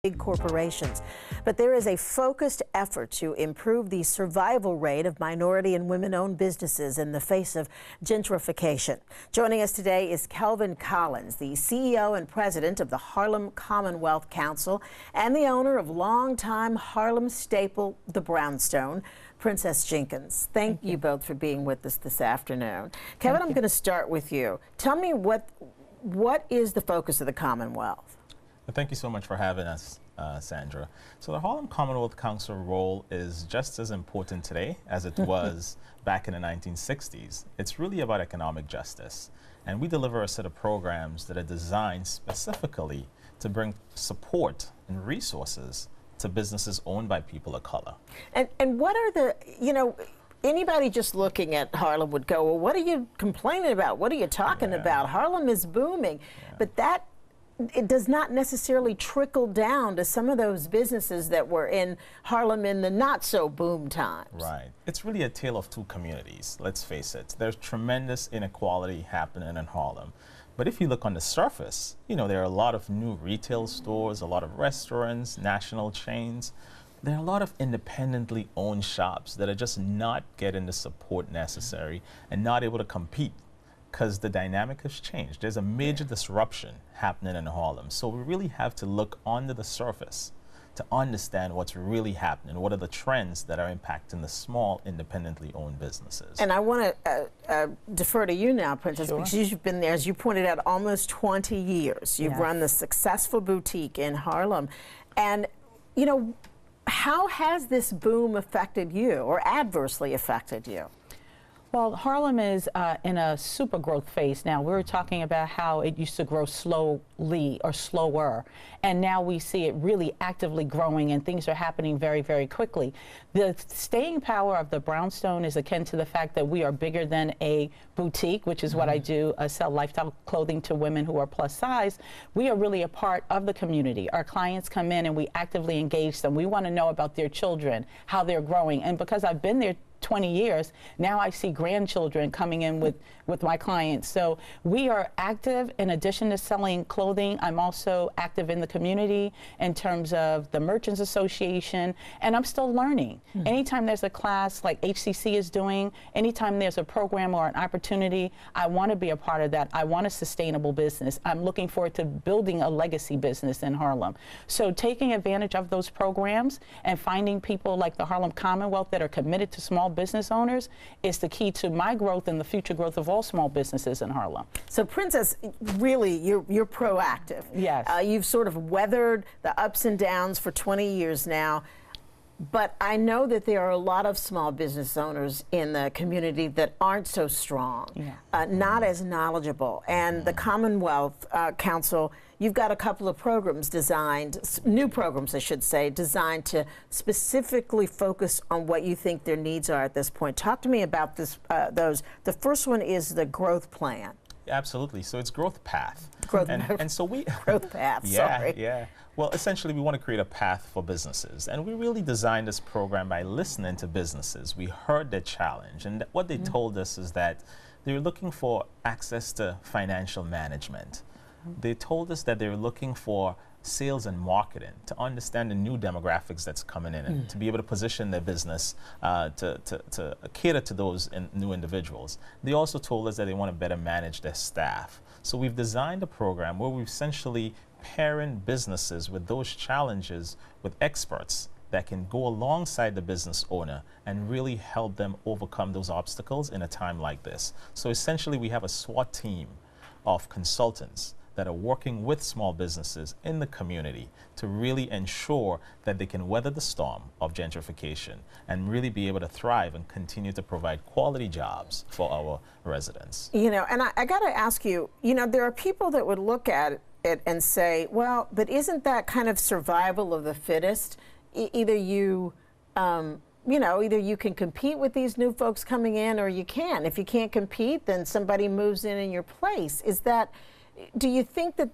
big corporations. But there is a focused effort to improve the survival rate of minority and women-owned businesses in the face of gentrification. Joining us today is Kelvin, the CEO and president of the Harlem Commonwealth Council and the owner of longtime Harlem staple, the Brownstone, Princess Jenkins. Thank you both for being with us this afternoon. Kelvin, I'm going to start with you. Tell me what is the focus of the Commonwealth? Well, thank you so much for having us, Sandra. So the Harlem Commonwealth Council role is just as important today as it was back in the 1960s. It's really about economic justice. And we deliver a set of programs that are designed specifically to bring support and resources to businesses owned by people of color. And what are the, anybody just looking at Harlem would go, well, what are you complaining about? What are you talking about? Harlem is booming. But it does not necessarily trickle down to some of those businesses that were in Harlem in the not so boom times. Right. It's really a tale of two communities, let's face it. There's tremendous inequality happening in Harlem. But if you look on the surface, there are a lot of new retail stores, a lot of restaurants, national chains. There are a lot of independently owned shops that are just not getting the support necessary and not able to compete, because the dynamic has changed. There's a major disruption happening in Harlem. So we really have to look under the surface to understand what's really happening. What are the trends that are impacting the small, independently owned businesses? And I want to defer to you now, Princess, because you've been there, as you pointed out, almost 20 years. You've run the successful boutique in Harlem. And, how has this boom affected you or adversely affected you? Well, Harlem is in a super growth phase now. We were talking about how it used to grow slowly or slower, and now we see it really actively growing, and things are happening very, very quickly. The staying power of the Brownstone is akin to the fact that we are bigger than a boutique, which is what I do, sell lifestyle clothing to women who are plus size. We are really a part of the community. Our clients come in and we actively engage them. We want to know about their children, how they're growing, and because I've been there 20 years, now I see grandchildren coming in with my clients. So we are active. In addition to selling clothing, I'm also active in the community in terms of the Merchants Association, and I'm still learning. Anytime there's a class like HCC is doing, anytime there's a program or an opportunity, I want to be a part of that. I want a sustainable business. I'm looking forward to building a legacy business in Harlem. So taking advantage of those programs and finding people like the Harlem Commonwealth that are committed to small business owners is the key to my growth and the future growth of all small businesses in Harlem. So Princess, really, you're proactive. Yes. You've sort of weathered the ups and downs for 20 years now. But I know that there are a lot of small business owners in the community that aren't so strong, not as knowledgeable. And the Commonwealth Council, you've got a couple of programs designed, new programs I should say, designed to specifically focus on what you think their needs are at this point. Talk to me about those. The first one is the growth plan. Absolutely. So it's growth path. And so we growth path. Sorry. Yeah. Well, essentially, we want to create a path for businesses, and we really designed this program by listening to businesses. We heard their challenge, and what they told us is that they were looking for access to financial management. They told us that they were looking for sales and marketing to understand the new demographics that's coming in and to be able to position their business to cater to those new individuals. They also told us that they want to better manage their staff. So we've designed a program where we've essentially pairing businesses with those challenges with experts that can go alongside the business owner and really help them overcome those obstacles in a time like this. So essentially we have a SWAT team of consultants that are working with small businesses in the community to really ensure that they can weather the storm of gentrification and really be able to thrive and continue to provide quality jobs for our residents. And I got to ask you, there are people that would look at it and say, well, but isn't that kind of survival of the fittest? Either you can compete with these new folks coming in, or you can't. If you can't compete, then somebody moves in your place. Do you think that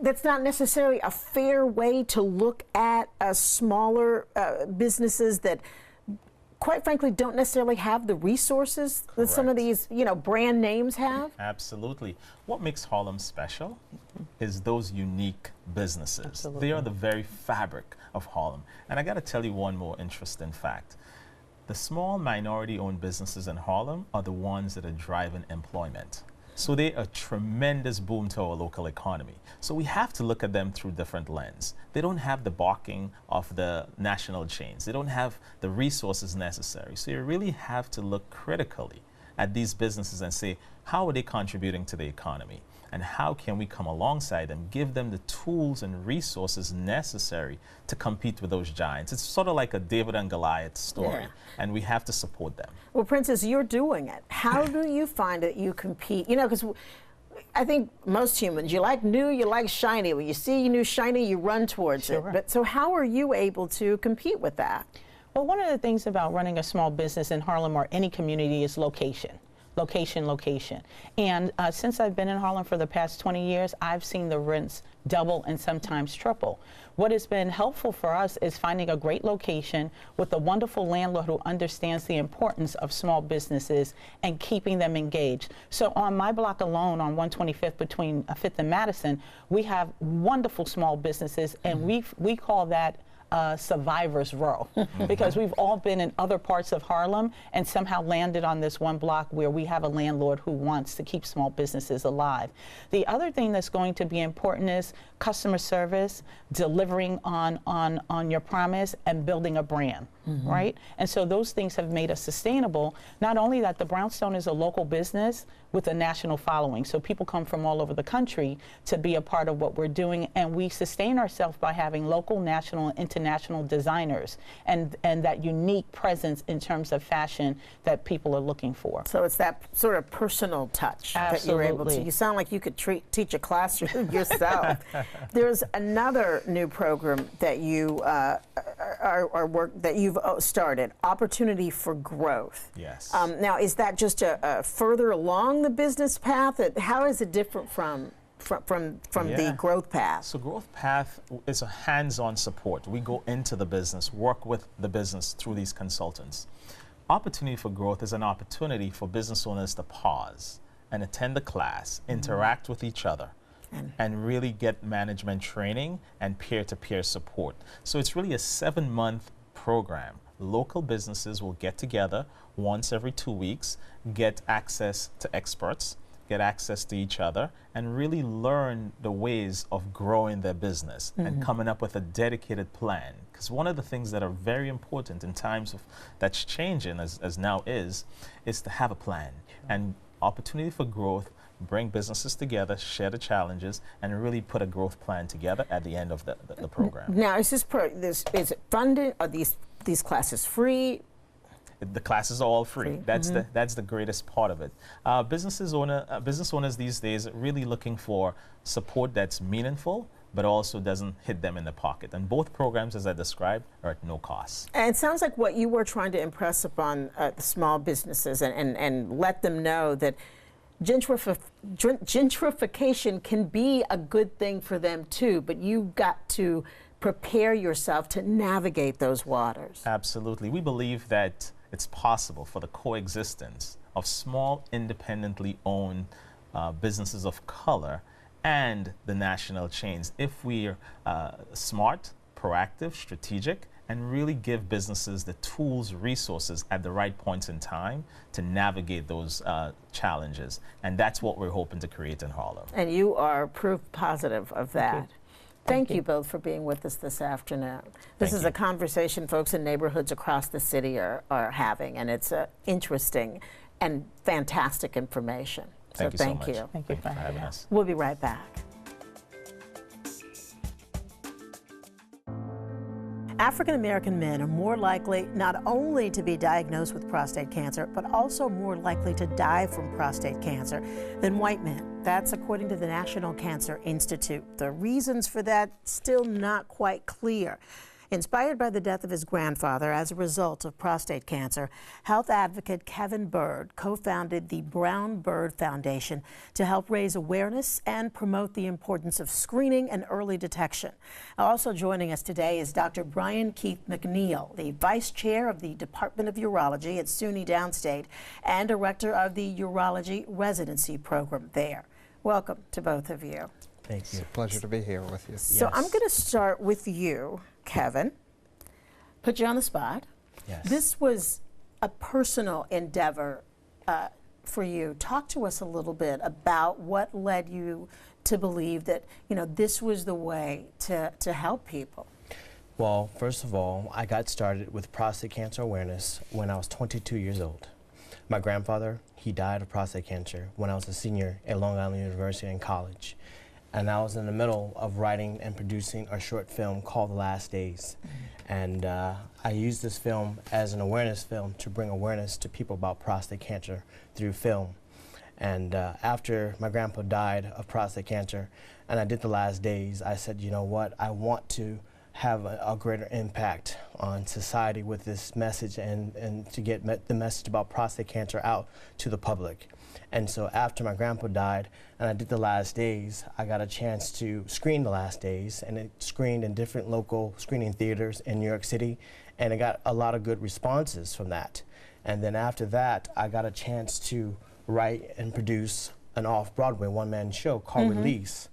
that's not necessarily a fair way to look at smaller businesses that quite frankly, don't necessarily have the resources that some of these, brand names have? Absolutely. What makes Harlem special is those unique businesses. Absolutely. They are the very fabric of Harlem. And I got to tell you one more interesting fact. The small minority-owned businesses in Harlem are the ones that are driving employment. So they're a tremendous boom to our local economy. So we have to look at them through different lenses. They don't have the backing of the national chains. They don't have the resources necessary. So you really have to look critically at these businesses and say, how are they contributing to the economy? And how can we come alongside them, give them the tools and resources necessary to compete with those giants? It's sort of like a David and Goliath story, and we have to support them. Well, Princess, you're doing it. How do you find that you compete? Because I think most humans, you like new, you like shiny. When you see new shiny, you run towards it. But so how are you able to compete with that? Well, one of the things about running a small business in Harlem or any community is location. Location. And since I've been in Harlem for the past 20 years, I've seen the rents double and sometimes triple. What has been helpful for us is finding a great location with a wonderful landlord who understands the importance of small businesses and keeping them engaged. So on my block alone, on 125th between 5th and Madison, we have wonderful small businesses, and we call that survivor's row, because we've all been in other parts of Harlem and somehow landed on this one block where we have a landlord who wants to keep small businesses alive. The other thing that's going to be important is customer service, delivering on your promise, and building a brand, right? And so those things have made us sustainable. Not only that, the Brownstone is a local business with a national following. So people come from all over the country to be a part of what we're doing, and we sustain ourselves by having local, national, and international designers and that unique presence in terms of fashion that people are looking for. So it's that sort of personal touch that you're able to. You sound like you could teach a class yourself. There's another new program that you that you've started, Opportunity for Growth. Yes. Now, is that just a further along the business path? How is it different from the growth path? So growth path is a hands-on support. We go into the business, work with the business through these consultants. Opportunity for Growth is an opportunity for business owners to pause and attend the class, interact with each other, and really get management training and peer-to-peer support. So it's really a 7-month program. Local businesses will get together once every 2 weeks, get access to experts, get access to each other, and really learn the ways of growing their business and coming up with a dedicated plan. Because one of the things that are very important in times that's changing as now is to have a plan. And Opportunity for Growth bring businesses together, share the challenges, and really put a growth plan together at the end of the program. Now, is it funded? Are these classes free? The classes are all free. That's the greatest part of it. Business owners these days are really looking for support that's meaningful, but also doesn't hit them in the pocket. And both programs, as I described, are at no cost. And it sounds like what you were trying to impress upon the small businesses and let them know that gentrification can be a good thing for them too, but you've got to prepare yourself to navigate those waters. Absolutely. We believe that it's possible for the coexistence of small, independently owned businesses of color and the national chains if we're smart, proactive, strategic, and really give businesses the tools, resources at the right points in time to navigate those challenges. And that's what we're hoping to create in Harlem. And you are proof positive of that. Thank you both for being with us this afternoon. This is a conversation folks in neighborhoods across the city are having, and it's interesting and fantastic information. Thank you so much. Thank you for having us. We'll be right back. African American men are more likely not only to be diagnosed with prostate cancer, but also more likely to die from prostate cancer than white men. That's according to the National Cancer Institute. The reasons for that still not quite clear. Inspired by the death of his grandfather as a result of prostate cancer, health advocate Kelvin Byrd co-founded the Byrd Foundation to help raise awareness and promote the importance of screening and early detection. Also joining us today is Dr. Brian Keith McNeil, the Vice Chair of the Department of Urology at SUNY Downstate and Director of the Urology Residency Program there. Welcome to both of you. Thank you. It's a pleasure to be here with you. So I'm going to start with you, Kelvin. Put you on the spot. Yes. This was a personal endeavor for you. Talk to us a little bit about what led you to believe that, you know, this was the way to help people. Well, first of all, I got started with prostate cancer awareness when I was 22 years old. My grandfather, he died of prostate cancer when I was a senior at Long Island University in college. And I was in the middle of writing and producing a short film called The Last Days. And I used this film as an awareness film to bring awareness to people about prostate cancer through film. And after my grandpa died of prostate cancer and I did The Last Days, I said, you know what, I want to have a greater impact on society with this message and to get the message about prostate cancer out to the public. And so after my grandpa died and I did The Last Days, I got a chance to screen The Last Days, and it screened in different local screening theaters in New York City, and it got a lot of good responses from that. And then after that, I got a chance to write and produce an off-Broadway one-man show called Release.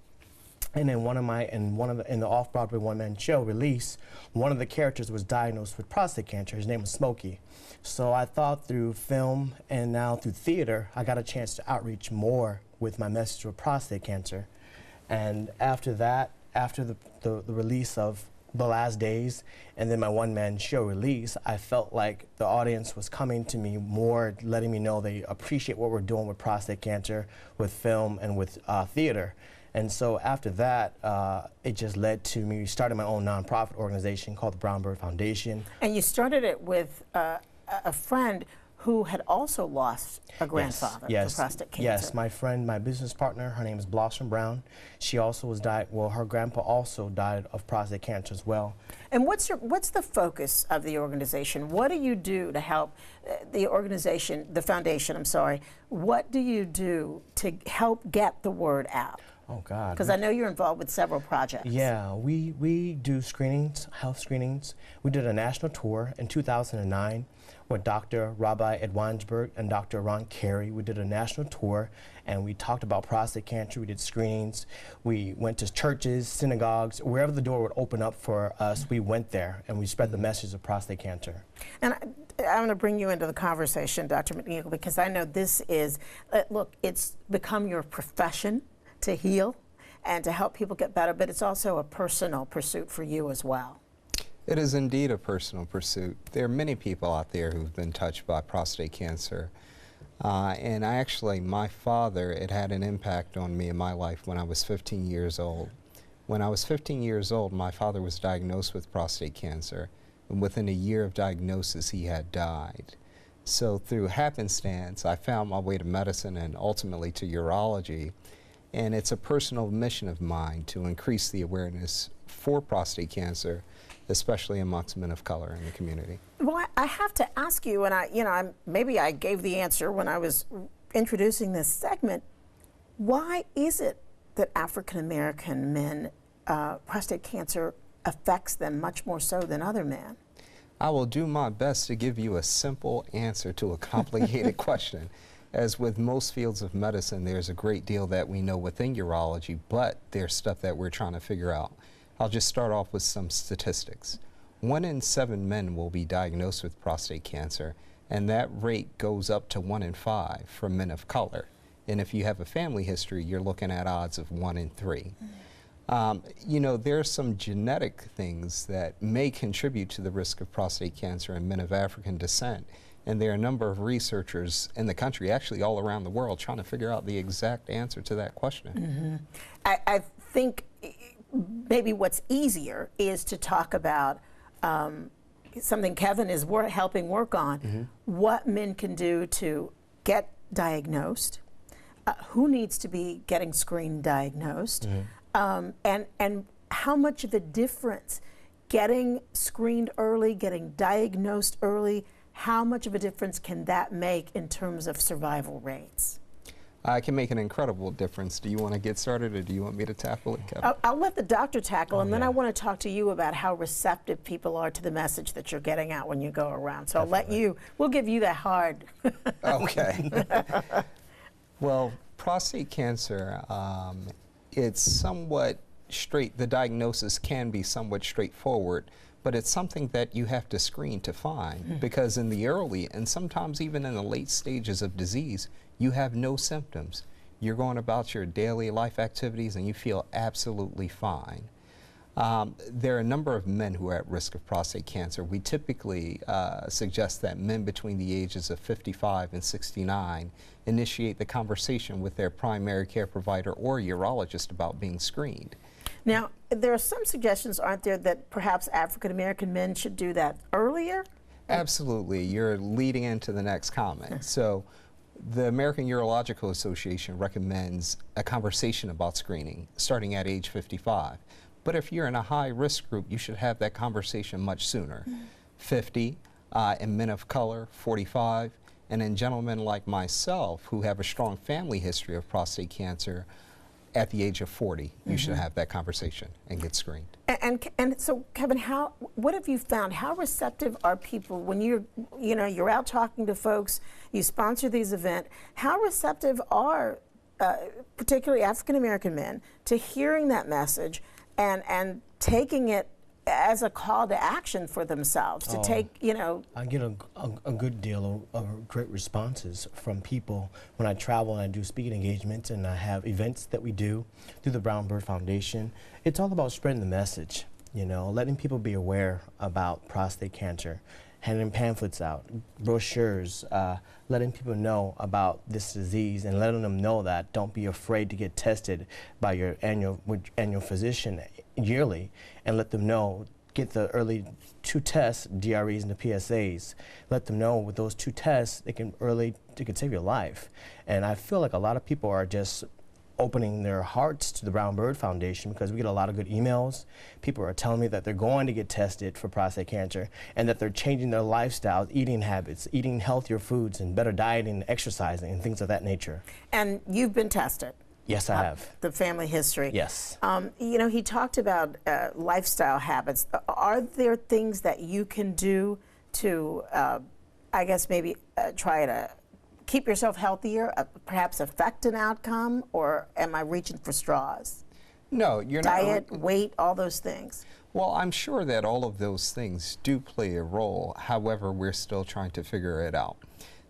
And then in the off-Broadway one-man show, Release, one of the characters was diagnosed with prostate cancer. His name was Smokey. So I thought through film and now through theater, I got a chance to outreach more with my message of prostate cancer. And after that, after the release of The Last Days and then my one-man show Release, I felt like the audience was coming to me more, letting me know they appreciate what we're doing with prostate cancer, with film and with theater. And so after that, it just led to me starting my own nonprofit organization called the Byrd Foundation. And you started it with a friend who had also lost a grandfather to prostate cancer. Yes, my friend, my business partner, her name is Blossom Brown. She also was her grandpa also died of prostate cancer as well. And what's the focus of the organization? What do you do to help the organization, the foundation, I'm sorry, what do you do to help get the word out? Oh, God. Because I know you're involved with several projects. Yeah, we do screenings, health screenings. We did a national tour in 2009 with Dr. Rabbi Ed Weinsberg and Dr. Ron Carey. We did a national tour and we talked about prostate cancer. We did screenings. We went to churches, synagogues, wherever the door would open up for us, we went there and we spread the message of prostate cancer. And I'm going to bring you into the conversation, Dr. McNeil, because I know this is, look, it's become your profession to heal and to help people get better, but it's also a personal pursuit for you as well. It is indeed a personal pursuit. There are many people out there who've been touched by prostate cancer. And my father, it had an impact on me in my life when I was 15 years old. When I was 15 years old, my father was diagnosed with prostate cancer. And within a year of diagnosis, he had died. So through happenstance, I found my way to medicine and ultimately to urology. And it's a personal mission of mine to increase the awareness for prostate cancer, especially amongst men of color in the community. Well, I have to ask you, and maybe I gave the answer when I was introducing this segment. Why is it that African American men, prostate cancer affects them much more so than other men? I will do my best to give you a simple answer to a complicated question. As with most fields of medicine, there's a great deal that we know within urology, but there's stuff that we're trying to figure out. I'll just start off with some statistics. 1 in 7 men will be diagnosed with prostate cancer, and that rate goes up to 1 in 5 for men of color. And if you have a family history, you're looking at odds of 1 in 3. You know, there are some genetic things that may contribute to the risk of prostate cancer in men of African descent. And there are a number of researchers in the country, actually all around the world, trying to figure out the exact answer to that question. I think maybe what's easier is to talk about something Kelvin is helping work on, what men can do to get diagnosed, who needs to be getting screened diagnosed, and how much of a difference getting screened early, getting diagnosed early, how much of a difference can that make in terms of survival rates? It can make an incredible difference. Do you want to get started, or do you want me to tackle it, Kevin? I'll let the doctor tackle, and then yeah. I want to talk to you about how receptive people are to the message that you're getting out when you go around. So I'll let you, we'll give you that hard. Okay. Well, prostate cancer, it's somewhat straight, the diagnosis can be somewhat straightforward, but it's something that you have to screen to find, because in the early and sometimes even in the late stages of disease, you have no symptoms. You're going about your daily life activities and you feel absolutely fine. There are a number of men who are at risk of prostate cancer. We typically suggest that men between the ages of 55 and 69 initiate the conversation with their primary care provider or urologist about being screened. Now, there are some suggestions, aren't there, that perhaps African American men should do that earlier? Absolutely. You're leading into the next comment. So, the American Urological Association recommends a conversation about screening starting at age 55. But if you're in a high risk group, you should have that conversation much sooner. 50, in men of color, 45, and in gentlemen like myself who have a strong family history of prostate cancer, at the age of 40, you should have that conversation and get screened. And so, Kevin, what have you found? How receptive are people when you're out talking to folks, you sponsor these events, how receptive are particularly African American men to hearing that message and taking it as a call to action for themselves to take, I get a good deal of great responses from people when I travel and I do speaking engagements and I have events that we do through the Byrd Foundation. It's all about spreading the message, letting people be aware about prostate cancer, handing pamphlets out, brochures, letting people know about this disease and letting them know that don't be afraid to get tested by your annual physician yearly, and let them know, get the early 2 tests, DREs and the PSAs. Let them know with those 2 tests, they can save your life. And I feel like a lot of people are just opening their hearts to the Byrd Foundation because we get a lot of good emails. People are telling me that they're going to get tested for prostate cancer and that they're changing their lifestyles, eating habits, eating healthier foods and better dieting, exercising, and things of that nature. And you've been tested. Yes, I have. The family history. Yes. He talked about lifestyle habits. Are there things that you can do to, I guess, maybe try to keep yourself healthier, perhaps affect an outcome, or am I reaching for straws? No, you're not. Diet, weight, all those things. Well, I'm sure that all of those things do play a role. However, we're still trying to figure it out.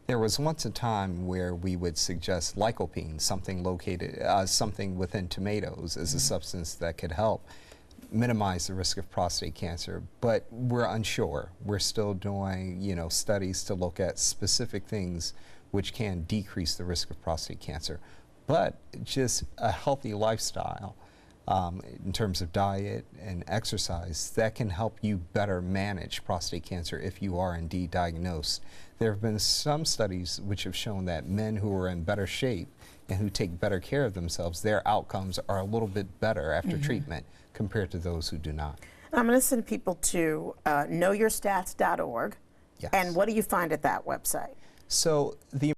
There was once a time where we would suggest lycopene, something within tomatoes, as a substance that could help minimize the risk of prostate cancer, but we're unsure. We're still doing, studies to look at specific things which can decrease the risk of prostate cancer. But just a healthy lifestyle, in terms of diet and exercise, that can help you better manage prostate cancer if you are indeed diagnosed. There have been some studies which have shown that men who are in better shape and who take better care of themselves, their outcomes are a little bit better after treatment compared to those who do not. I'm going to send people to knowyourstats.org. Yes. And what do you find at that website? So the